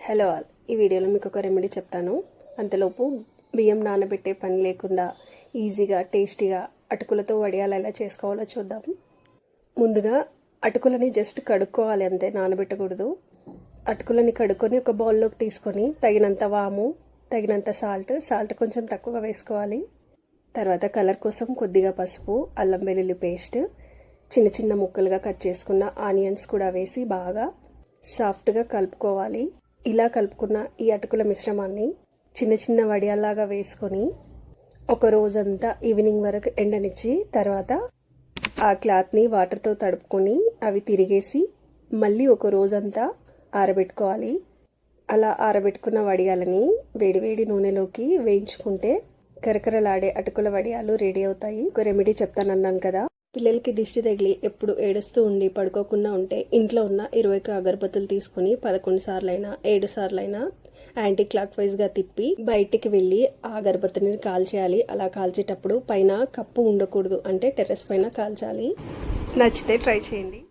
Hello all, ఈ వీడియోలో మీకు ఒక రెమెడీ చెప్తాను. అంతలోపు బియ్యం నానబెట్టే పని లేకుండా ఈజీగా టేస్టీగా అటుకులతో వడియాలు ఎలా చేసుకోవాలో చూద్దాం. ముందుగా అటుకులని జస్ట్ కడుక్కోవాలి, అంతే, నానబెట్టకూడదు. అటుకులని కడుక్కొని ఒక బౌల్లోకి తీసుకొని తగినంత వాము, తగినంత సాల్ట్ కొంచెం తక్కువగా వేసుకోవాలి. తర్వాత కలర్ కోసం కొద్దిగా పసుపు, అల్లం వెల్లుల్లి పేస్ట్, చిన్న చిన్న ముక్కలుగా కట్ చేసుకున్న ఆనియన్స్ కూడా వేసి బాగా సాఫ్ట్గా కలుపుకోవాలి. ఇలా కలుపుకున్న ఈ అటుకుల మిశ్రమాన్ని చిన్న చిన్న వడియాల్లాగా వేసుకొని ఒక రోజంతా ఈవినింగ్ వరకు ఎండనిచ్చి తర్వాత ఆ క్లాత్ని వాటర్తో తడుపుకొని అవి తిరిగేసి మళ్ళీ ఒక రోజంతా ఆరబెట్టుకోవాలి. అలా ఆరబెట్టుకున్న వడియాలని వేడివేడి నూనెలోకి వేయించుకుంటే కరకరలాడే అటుకుల వడియాలు రెడీ అవుతాయి. ఒక రెమెడీ చెప్తానన్నాను కదా, పిల్లలకి దిష్టి తగిలి ఎప్పుడు ఏడుస్తూ ఉండి పడుకోకుండా ఉంటే ఇంట్లో ఉన్న 20 అగరబత్తులు తీసుకుని 11 సార్లైనా 7 సార్లైనా యాంటీ క్లాక్ వైజ్గా తిప్పి బయటికి వెళ్ళి ఆ అగరబత్తిని కాల్చేయాలి. అలా కాల్చేటప్పుడు పైన కప్పు ఉండకూడదు, అంటే టెర్రస్ పైన కాల్చాలి. నచ్చితే ట్రై చేయండి.